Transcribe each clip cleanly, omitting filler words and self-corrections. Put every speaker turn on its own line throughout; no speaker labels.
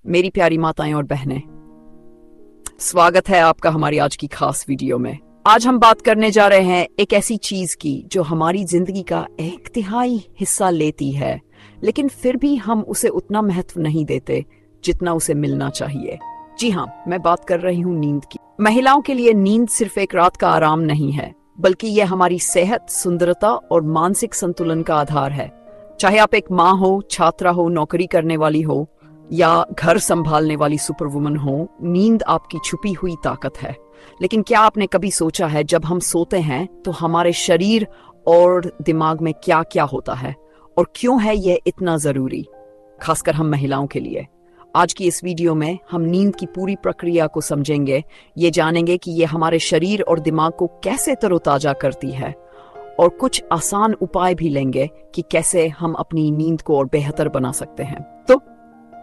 मेरी प्यारी माताएं और बहनें, स्वागत है आपका हमारी आज की खास वीडियो में। आज हम बात करने जा रहे हैं एक ऐसी चीज की जो हमारी जिंदगी का 1/3 हिस्सा लेती है, लेकिन फिर भी हम उसे उतना महत्व नहीं देते जितना उसे मिलना चाहिए। जी हाँ, मैं बात कर रही हूँ नींद की। महिलाओं के लिए नींद सिर्फ एक रात का आराम नहीं है, बल्कि यह हमारी सेहत, सुंदरता और मानसिक संतुलन का आधार है। चाहे आप एक माँ हो, छात्रा हो, नौकरी करने वाली हो या घर संभालने वाली सुपरवुमन हो, नींद आपकी छुपी हुई ताकत है। लेकिन क्या आपने कभी सोचा है, जब हम सोते हैं तो हमारे शरीर और दिमाग में क्या क्या होता है और क्यों है यह इतना जरूरी, खासकर हम महिलाओं के लिए? आज की इस वीडियो में हम नींद की पूरी प्रक्रिया को समझेंगे, ये जानेंगे कि यह हमारे शरीर और दिमाग को कैसे तरोताजा करती है, और कुछ आसान उपाय भी लेंगे कि कैसे हम अपनी नींद को और बेहतर बना सकते हैं। तो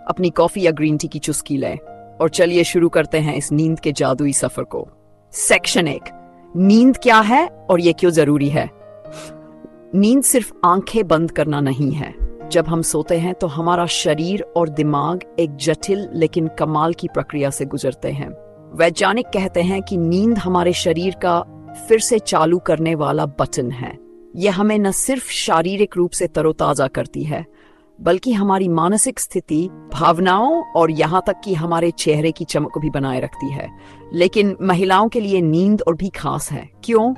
अपनी कॉफी या ग्रीन टी की चुस्की लें और चलिए शुरू करते हैं इस नींद के जादुई सफर को। सेक्शन 1, नींद क्या है और ये क्यों जरूरी है। नींद सिर्फ आंखें बंद करना नहीं है। जब हम सोते हैं तो हमारा शरीर और दिमाग एक जटिल लेकिन कमाल की प्रक्रिया से गुजरते हैं। वैज्ञानिक कहते हैं कि नींद हमारे शरीर का फिर से चालू करने वाला बटन है। यह हमें न सिर्फ शारीरिक रूप से तरोताजा करती है, बल्कि हमारी मानसिक स्थिति, भावनाओं और यहाँ तक कि हमारे चेहरे की चमक को भी बनाए रखती है। लेकिन महिलाओं के लिए नींद और भी खास है। क्यों?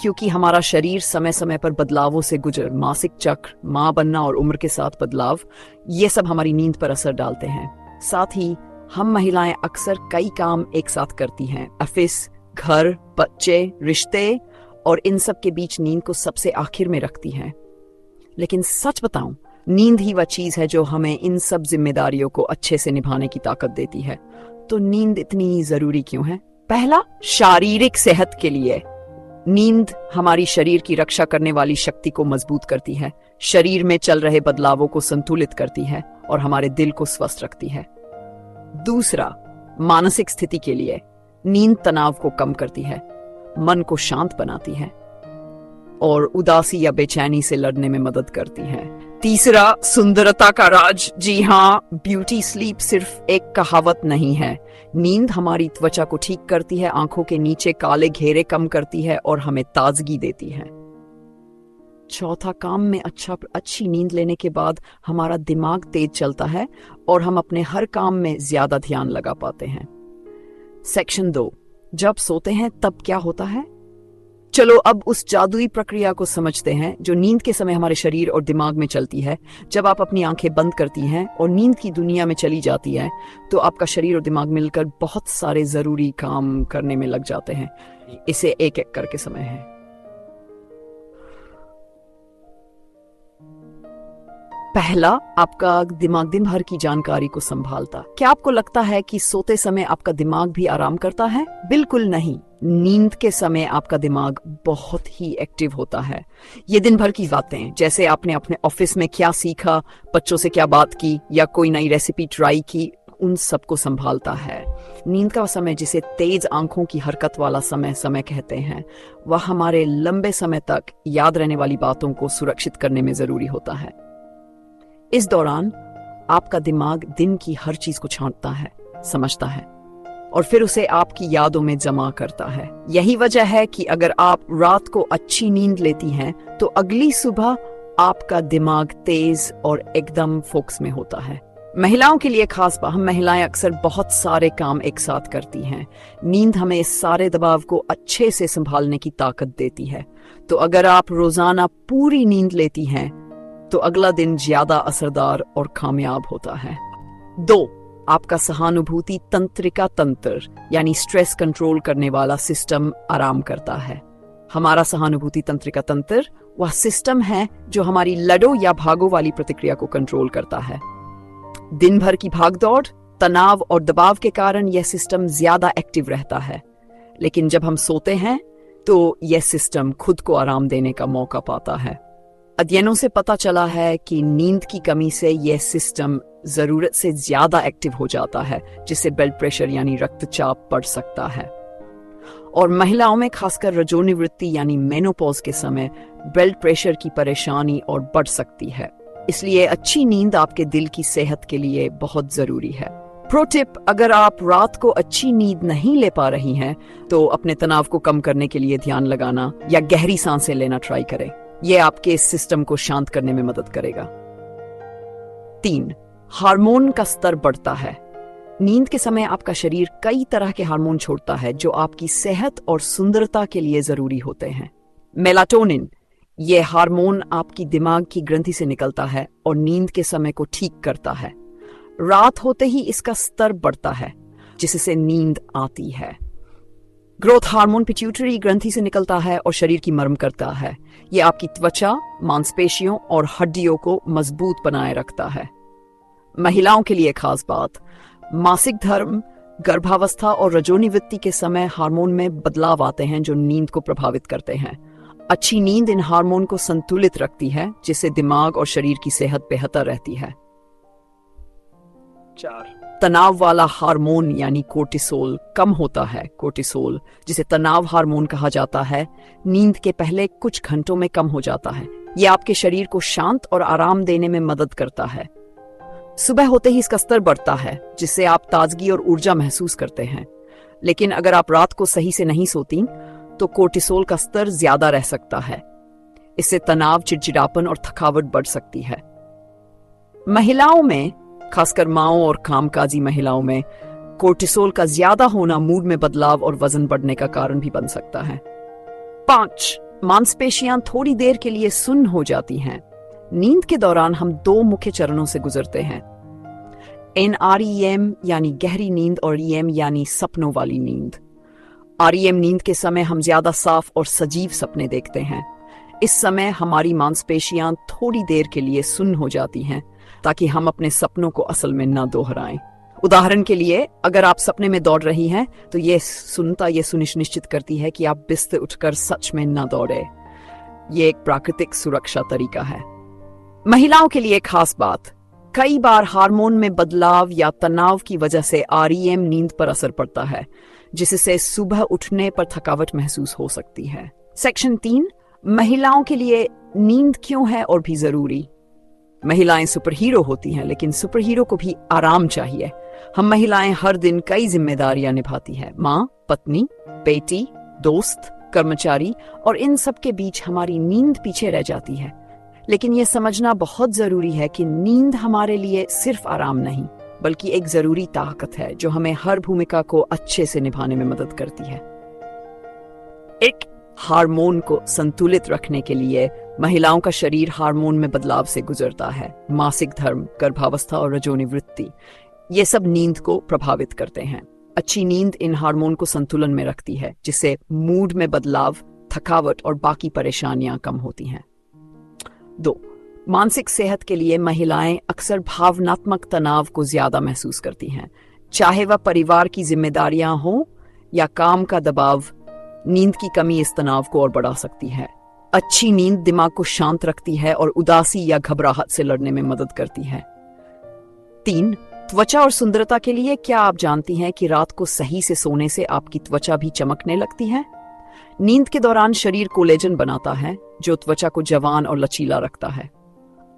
क्योंकि हमारा शरीर समय समय पर बदलावों से गुजर, मासिक चक्र, माँ बनना और उम्र के साथ बदलाव, ये सब हमारी नींद पर असर डालते हैं। साथ ही हम महिलाएं अक्सर कई काम एक साथ करती हैं, ऑफिस, घर, बच्चे, रिश्ते, और इन सब के बीच नींद को सबसे आखिर में रखती हैं। लेकिन सच बताऊं, नींद ही वह चीज है जो हमें इन सब जिम्मेदारियों को अच्छे से निभाने की ताकत देती है। तो नींद इतनी जरूरी क्यों है? पहला, शारीरिक सेहत के लिए। नींद हमारी शरीर की रक्षा करने वाली शक्ति को मजबूत करती है, शरीर में चल रहे बदलावों को संतुलित करती है और हमारे दिल को स्वस्थ रखती है। दूसरा, मानसिक स्थिति के लिए। नींद तनाव को कम करती है, मन को शांत बनाती है और उदासी या बेचैनी से लड़ने में मदद करती है। तीसरा, सुंदरता का राज। जी हाँ, ब्यूटी स्लीप सिर्फ एक कहावत नहीं है। नींद हमारी त्वचा को ठीक करती है, आंखों के नीचे काले घेरे कम करती है और हमें ताजगी देती है। चौथा, काम में अच्छी नींद लेने के बाद हमारा दिमाग तेज चलता है और हम अपने हर काम में ज्यादा ध्यान लगा पाते हैं। सेक्शन 2, जब सोते हैं तब क्या होता है। चलो अब उस जादुई प्रक्रिया को समझते हैं जो नींद के समय हमारे शरीर और दिमाग में चलती है। जब आप अपनी आंखें बंद करती हैं और नींद की दुनिया में चली जाती है, तो आपका शरीर और दिमाग मिलकर बहुत सारे जरूरी काम करने में लग जाते हैं। इसे एक एक करके समय है। पहला, आपका दिमाग दिन भर की जानकारी को संभालता। क्या आपको लगता है कि सोते समय आपका दिमाग भी आराम करता है? बिल्कुल नहीं। नींद के समय आपका दिमाग बहुत ही एक्टिव होता है। ये दिन भर की बातें, जैसे आपने अपने ऑफिस में क्या सीखा, बच्चों से क्या बात की या कोई नई रेसिपी ट्राई की, उन सबको संभालता है। नींद का समय, जिसे तेज आंखों की हरकत वाला समय कहते हैं, वह हमारे लंबे समय तक याद रहने वाली बातों को सुरक्षित करने में जरूरी होता है। इस दौरान आपका दिमाग दिन की हर चीज को छांटता है, समझता है और फिर उसे आपकी यादों में जमा करता है। यही वजह है कि अगर आप रात को अच्छी नींद लेती हैं तो अगली सुबह आपका दिमाग तेज और एकदम फोकस में होता है। महिलाओं के लिए खास बात, हम महिलाएं अक्सर बहुत सारे काम एक साथ करती हैं। नींद हमें इस सारे दबाव को अच्छे से संभालने की ताकत देती है। तो अगर आप रोजाना पूरी नींद लेती हैं तो अगला दिन ज्यादा असरदार और कामयाब होता है। 2, आपका सहानुभूति तंत्रिका तंत्र यानी स्ट्रेस कंट्रोल करने वाला सिस्टम आराम करता है। हमारा सहानुभूति तंत्रिका तंत्र वह सिस्टम है जो हमारी लड़ो या भागो वाली प्रतिक्रिया को कंट्रोल करता है। दिन भर की भागदौड़, तनाव और दबाव के कारण यह सिस्टम ज्यादा एक्टिव रहता है। लेकिन जब हम सोते हैं तो यह सिस्टम खुद को आराम देने का मौका पाता है। अध्ययनों से पता चला है कि नींद की कमी से यह सिस्टम जरूरत से ज्यादा एक्टिव हो जाता है, जिससे ब्लड प्रेशर यानी रक्तचाप बढ़ सकता है। और महिलाओं में खासकर रजोनिवृत्ति यानी मेनोपॉज के समय ब्लड प्रेशर की परेशानी और बढ़ सकती है। इसलिए अच्छी नींद आपके दिल की सेहत के लिए बहुत जरूरी है। प्रो टिप, अगर आप रात को अच्छी नींद नहीं ले पा रही हैं तो अपने तनाव को कम करने के लिए ध्यान लगाना या गहरी सांसें लेना ट्राई करें। यह आपके इस सिस्टम को शांत करने में मदद करेगा। 3, हार्मोन का स्तर बढ़ता है। नींद के समय आपका शरीर कई तरह के हार्मोन छोड़ता है जो आपकी सेहत और सुंदरता के लिए जरूरी होते हैं। मेलाटोनिन, यह हार्मोन आपकी दिमाग की ग्रंथि से निकलता है और नींद के समय को ठीक करता है। रात होते ही इसका स्तर बढ़ता है जिससे नींद आती है। ग्रोथ हार्मोन पिट्यूटरी ग्रंथि से निकलता है और शरीर की मरम्म करता है। यह आपकी त्वचा, मांसपेशियों और हड्डियों को मजबूत बनाए रखता है। महिलाओं के लिए खास बात, मासिक धर्म, गर्भावस्था और रजोनिवृत्ति के समय हार्मोन में बदलाव आते हैं जो नींद को प्रभावित करते हैं। अच्छी नींद इन हार्मोन को संतुलित रखती है जिससे दिमाग और शरीर की सेहत बेहतर रहती है। 4, तनाव वाला हार्मोन यानी कोर्टिसोल कम होता है। कोर्टिसोल, जिसे तनाव हार्मोन कहा जाता है, नींद के पहले कुछ घंटों में कम हो जाता है। यह आपके शरीर को शांत और आराम देने में मदद करता है। सुबह होते ही इसका स्तर बढ़ता है जिससे आप ताजगी और ऊर्जा महसूस करते हैं। लेकिन अगर आप रात को सही से नहीं सोती तो कोर्टिसोल का स्तर ज्यादा रह सकता है। इससे तनाव, चिड़चिड़ापन और थकावट बढ़ सकती है। महिलाओं में, खासकर माओं और कामकाजी महिलाओं में, कोर्टिसोल का ज्यादा होना मूड में बदलाव और वजन बढ़ने का कारण भी बन सकता है। 5, मांसपेशियां थोड़ी देर के लिए सुन्न हो जाती हैं। नींद के दौरान हम 2 मुख्य चरणों से गुजरते हैं, NREM यानी गहरी नींद और EM यानी सपनों वाली नींद। REM नींद के समय हम ज्यादा साफ और सजीव सपने देखते हैं। इस समय हमारी मांसपेशियां थोड़ी देर के लिए सुन्न हो जाती हैं ताकि हम अपने सपनों को असल में न दोहराएं। उदाहरण के लिए, अगर आप सपने में दौड़ रही हैं तो ये सुनिश्चित करती है कि आप बिस्तर उठकर सच में न दौड़े। ये एक प्राकृतिक सुरक्षा तरीका है। महिलाओं के लिए खास बात, कई बार हार्मोन में बदलाव या तनाव की वजह से REM नींद पर असर पड़ता है जिससे सुबह उठने पर थकावट महसूस हो सकती है। सेक्शन 3, महिलाओं के लिए नींद क्यों है और भी जरूरी। महिलाएं सुपर हीरो होती हैं लेकिन सुपर हीरो को भी आराम चाहिए। हम महिलाएं हर दिन कई जिम्मेदारियां निभाती हैं, माँ, पत्नी, बेटी, दोस्त, कर्मचारी, और इन सब के बीच हमारी नींद पीछे रह जाती है। लेकिन यह समझना बहुत जरूरी है कि नींद हमारे लिए सिर्फ आराम नहीं बल्कि एक जरूरी ताकत है जो हमें हर भूमिका को अच्छे से निभाने में मदद करती है। एक हार्मोन को संतुलित रखने के लिए महिलाओं का शरीर हार्मोन में बदलाव से गुजरता है। मासिक धर्म, गर्भावस्था और रजोनिवृत्ति, ये सब नींद को प्रभावित करते हैं। अच्छी नींद इन हार्मोन को संतुलन में रखती है जिससे मूड में बदलाव, थकावट और बाकी परेशानियां कम होती हैं। 2, मानसिक सेहत के लिए महिलाएं अक्सर भावनात्मक तनाव को ज्यादा महसूस करती हैं, चाहे वह परिवार की जिम्मेदारियां हों या काम का दबाव। नींद की कमी इस तनाव को और बढ़ा सकती है। अच्छी नींद दिमाग को शांत रखती है और उदासी या घबराहट से लड़ने में मदद करती है। 3, त्वचा और सुंदरता के लिए क्या आप जानती हैं कि रात को सही से सोने से आपकी त्वचा भी चमकने लगती है? नींद के दौरान शरीर कोलेजन बनाता है जो त्वचा को जवान और लचीला रखता है।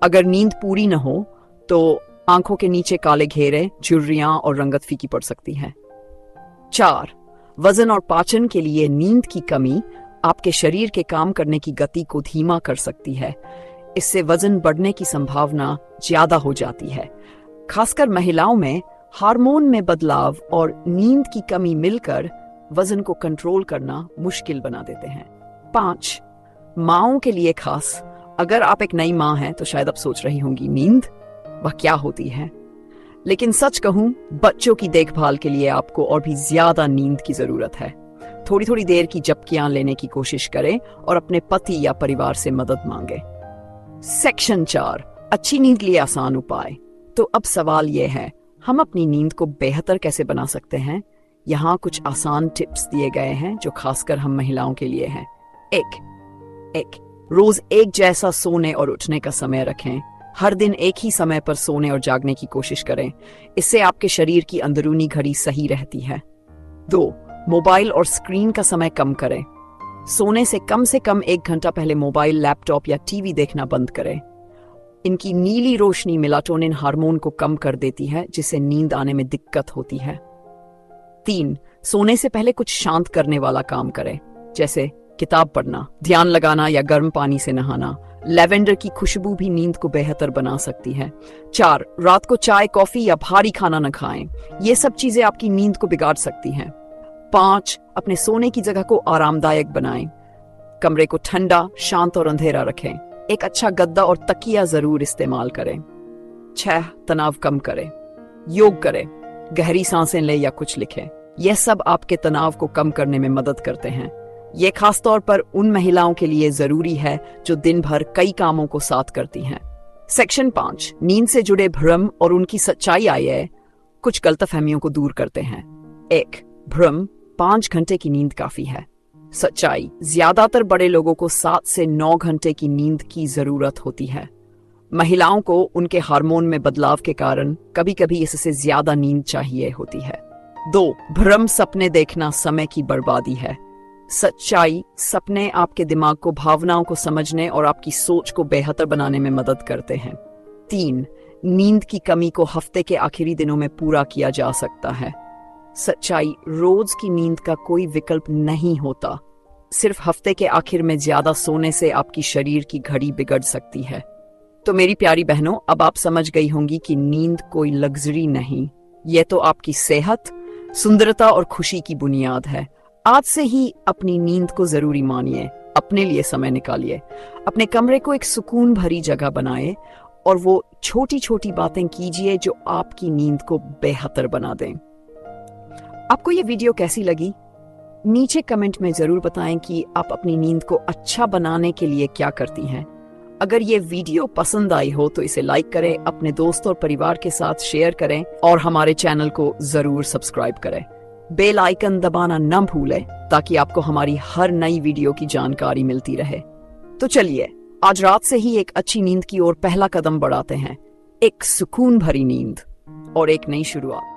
अगर नींद पूरी न हो तो आंखों के नीचे काले घेरे, झुर्रियां और रंगत फीकी पड़ सकती है। 4, वजन और पाचन के लिए नींद की कमी आपके शरीर के काम करने की गति को धीमा कर सकती है। इससे वजन बढ़ने की संभावना ज्यादा हो जाती है। खासकर महिलाओं में हार्मोन में बदलाव और नींद की कमी मिलकर वजन को कंट्रोल करना मुश्किल बना देते हैं। 5, माओं के लिए खास, अगर आप एक नई माँ हैं तो शायद आप सोच रही होंगी नींद वह क्या होती है, लेकिन सच कहूं, बच्चों की देखभाल के लिए आपको और भी ज्यादा नींद की जरूरत है। थोड़ी थोड़ी देर की झपकियां लेने की कोशिश करें और अपने पति या परिवार से मदद मांगे। सेक्शन 4, अच्छी नींद लिए आसान उपाय। तो अब सवाल यह है, हम अपनी नींद को बेहतर कैसे बना सकते हैं? यहाँ कुछ आसान टिप्स दिए गए हैं जो खासकर हम महिलाओं के लिए हैं। 1, रोज एक जैसा सोने और उठने का समय रखें। हर दिन एक ही समय पर सोने और जागने की कोशिश करें। इससे आपके शरीर की अंदरूनी घड़ी सही रहती है। 2, मोबाइल और स्क्रीन का समय कम करें। सोने से कम 1 घंटा पहले मोबाइल, लैपटॉप या टीवी देखना बंद करें। इनकी नीली रोशनी मेलाटोनिन हार्मोन को कम कर देती है, जिससे नींद आने में दिक्कत होती है। 3. सोने से पहले कुछ शांत करने वाला काम करें, जैसे किताब पढ़ना, ध्यान लगाना या गर्म पानी से नहाना। लेवेंडर की खुशबू भी नींद को बेहतर बना सकती है। 4. रात को चाय, कॉफी या भारी खाना न खाएं। ये सब चीजें आपकी नींद को बिगाड़ सकती हैं। 5. अपने सोने की जगह को आरामदायक बनाएं। कमरे को ठंडा, शांत और अंधेरा रखें। एक अच्छा गद्दा और तकिया जरूर इस्तेमाल करें। 6. तनाव कम करें। योग करें, गहरी सांसें लें या कुछ लिखें। यह सब आपके तनाव को कम करने में मदद करते हैं। ये खासतौर पर उन महिलाओं के लिए जरूरी है जो दिन भर कई कामों को साथ करती हैं। सेक्शन 5. नींद से जुड़े भ्रम और उनकी सच्चाई आइए कुछ गलतफहमियों को दूर करते हैं। 1. भ्रम, 5 घंटे की नींद काफी है। सच्चाई, ज्यादातर बड़े लोगों को 7 से 9 घंटे की नींद की जरूरत होती है। महिलाओं को उनके हार्मोन में बदलाव के कारण कभी कभी इससे ज्यादा नींद चाहिए होती है। 2. भ्रम, सपने देखना समय की बर्बादी है। सच्चाई, सपने आपके दिमाग को, भावनाओं को समझने और आपकी सोच को बेहतर बनाने में मदद करते हैं। 3. नींद की कमी को हफ्ते के आखिरी दिनों में पूरा किया जा सकता है। सच्चाई, रोज की नींद का कोई विकल्प नहीं होता। सिर्फ हफ्ते के आखिर में ज्यादा सोने से आपकी शरीर की घड़ी बिगड़ सकती है। तो मेरी प्यारी बहनों, अब आप समझ गई होंगी कि नींद कोई लग्जरी नहीं, यह तो आपकी सेहत, सुंदरता और खुशी की बुनियाद है। आज से ही अपनी नींद को जरूरी मानिए, अपने लिए समय निकालिए, अपने कमरे को एक सुकून भरी जगह बनाए और वो छोटी छोटी बातें कीजिए जो आपकी नींद को बेहतर बना दें। आपको ये वीडियो कैसी लगी? नीचे कमेंट में जरूर बताएं कि आप अपनी नींद को अच्छा बनाने के लिए क्या करती हैं। अगर ये वीडियो पसंद आई हो तो इसे लाइक करें, अपने दोस्तों और परिवार के साथ शेयर करें और हमारे चैनल को जरूर सब्सक्राइब करें। बेल आइकन दबाना न भूलें ताकि आपको हमारी हर नई वीडियो की जानकारी मिलती रहे। तो चलिए, आज रात से ही एक अच्छी नींद की ओर पहला कदम बढ़ाते हैं, एक सुकून भरी नींद और एक नई शुरुआत।